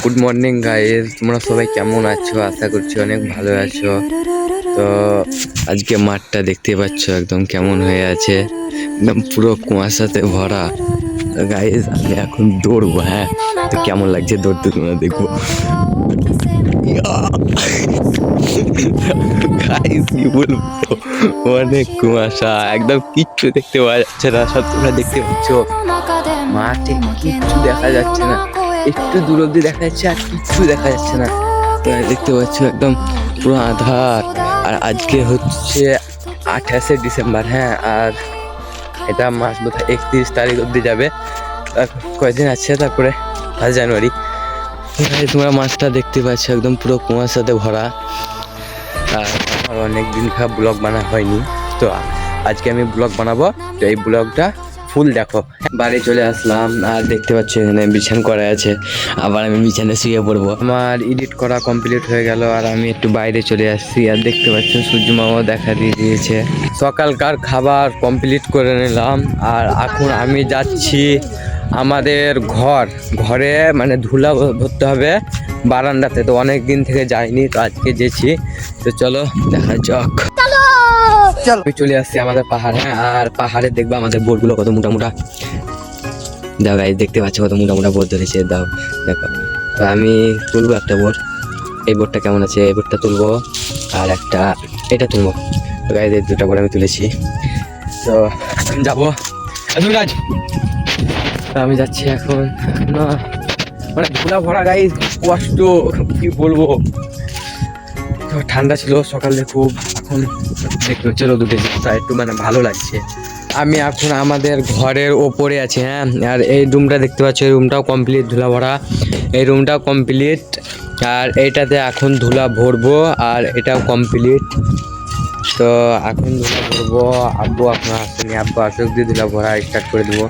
Good morning guys, তোমরা সবাই কেমন আছো? আশা করছি অনেক ভালো আছো। তো আজকে মাঠটা দেখতে পাচ্ছ একদম কেমন হয়ে আছে, একদম পুরো কুয়াশাতে ভরা। তো গাইস আমি এখন দৌড়বো। হ্যাঁ, তো কেমন লাগছে দৌড়তে তোমরা দেখবো। গাইস কি বলবো, অনেক কুয়াশা, একদম কিচ্ছু দেখতে পাওয়া যাচ্ছে না। সব তোমরা দেখতে পাচ্ছ মাঠে কিচ্ছু দেখা যাচ্ছে না, একটু দূর অব্দি দেখা যাচ্ছে আর কিচ্ছু দেখা যাচ্ছে না। দেখতে পাচ্ছ একদম পুরো আধার। আর আজকে হচ্ছে 28শে ডিসেম্বর। হ্যাঁ, আর এটা মাস বোধহয় 31 তারিখ অব্দি যাবে, কয়েকদিন আছে, তারপরে 1 জানুয়ারি। তোমরা মাছটা দেখতে পাচ্ছ একদম পুরো কুয়াশাতে ভরা। আর আমার অনেক দিন ব্লগ বানা হয়নি, তো আজকে আমি ব্লগ বানাবো। তো এই ব্লগটা ফুল দেখো। বাড়ি চলে আসলাম আর দেখতে পাচ্ছ এখানে বিছান করা আছে, আবার আমি বিছানে শুয়ে পড়বো। আমার এডিট করা কমপ্লিট হয়ে গেল আর আমি একটু বাইরে চলে আসছি। আর দেখতে পাচ্ছ সূর্য মামাও দেখা দিয়ে দিয়েছে। সকালকার খাবার কমপ্লিট করে নিলাম আর এখন আমি যাচ্ছি আমাদের ঘরে, মানে ধুলা ভরতে হবে বারান্দাতে। তো অনেক দিন থেকে যাইনি, তো আজকে যেছি। তো চলো দেখা যাক। আমি চলে আসছি আমাদের পাহাড়ে, আর পাহাড়ে দেখবো আমাদের বোটগুলো কত মোটা মোটা। দাও গাইস, দেখতে পাচ্ছ কত মোটা মোটা বোট ধরেছে। দাও দেখো। তো আমি তুলবো একটা বোট। এই বোটটা কেমন আছে, এই বোটটা তুলবো, আর একটা এটা তুলবো। তো গাইস এই দুটা বোট আমি তুলেছি। তো যাবো রাজ। তো আমি যাচ্ছি এখন। না মানে ধুলা ভরা গাইস, কষ্ট কি বলবো। ঠান্ডা ছিল সকালে খুব, এখন একটু চলো দুটো একটু মানে ভালো লাগছে। আমি এখন আমাদের ঘরের ওপরে আছি। হ্যাঁ, আর এই রুমটা দেখতে পাচ্ছ, এই রুমটাও কমপ্লিট ধুলা ভরা, এই রুমটাও কমপ্লিট। আর এইটাতে এখন ধুলা ভরবো, আর এটাও কমপ্লিট। তো এখন ধুলা ভরবো, আব্বু এখন আসেনি, আব্বু আসুক দিয়ে ধুলা ভরা স্টার্ট করে দেবো।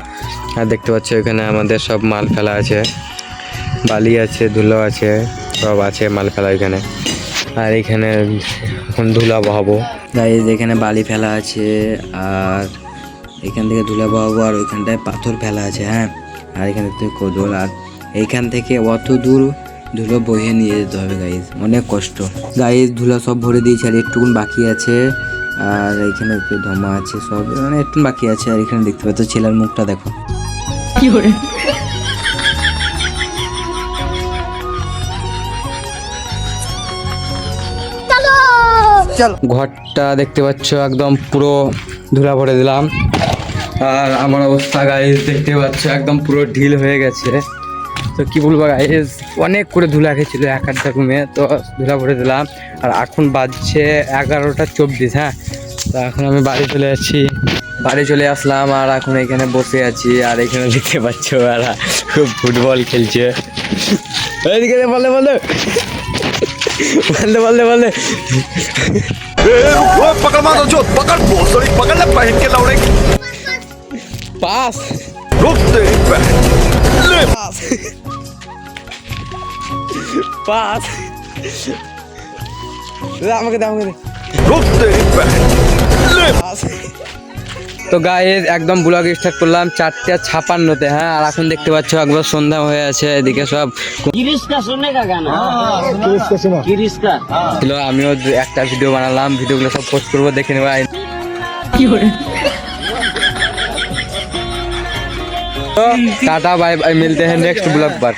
আর দেখতে পাচ্ছ এখানে আমাদের সব মাল ফেলা আছে, বালি আছে, ধুলো আছে, সব আছে মাল ফেলা এখানে। আর এখানে এখন ধুলা বহাবো গাইস, এখানে বালি ফেলা আছে, আর এখান থেকে ধুলা বহাবো। আর ওইখানটায় পাথর ফেলা আছে। হ্যাঁ, আর এখানে থেকে কোদল, আর এইখান থেকে অত দূর ধুলো বয়ে নিয়ে যেতে হবে গাইস, অনেক কষ্ট। গাইস ধুলা সব ভরে দিয়েছে, আর একটুকুন বাকি আছে। আর এখানে একটু ধমা আছে, সব মানে একটু বাকি আছে। আর এখানে দেখতে পাচ্ছ ছেলের মুখটা দেখো কি করে। ঘরটা দেখতে পাচ্ছ একদম পুরো ধুলা ভরে দিলাম। আর আমার অবস্থা গাইস দেখতে পাচ্ছ একদম পুরো ঢিল হয়ে গেছে। তো কি বলবো গাইস, অনেক করে ধুলা খেয়েছিল এক আধটা রুমে, তো ধুলা ভরে দিলাম। আর এখন বাজছে 11:24। হ্যাঁ, তো এখন আমি বাড়ি চলে যাচ্ছি, বাড়ি চলে আসলাম। আর এখন এখানে বসে আছি, আর এখানে দেখতে পাচ্ছ ওরা খুব ফুটবল খেলছে। এইদিকে বলে বলে বললে বললে বললে पकड़ मारो जो पकड़ बहुत सारी पकड़ ले पहन के लौड़े पास रुक तेरी बहन ले पास আমাকে দে আমাকে দে रुक तेरी बहन ले। তো গাইস একদম ব্লগ স্টার্ট করলাম 4:56-তে। হ্যাঁ, আর এখন দেখতে পাচ্ছ একবার সন্ধ্যা হয়ে আছে, এদিকে সব ছিল। আমিও একটা ভিডিও বানালাম, ভিডিওগুলো সব পোস্ট করবো, দেখে নেবো। টাটা বাই বাই, মিলতে हैं नेक्स्ट ब्लॉग पर।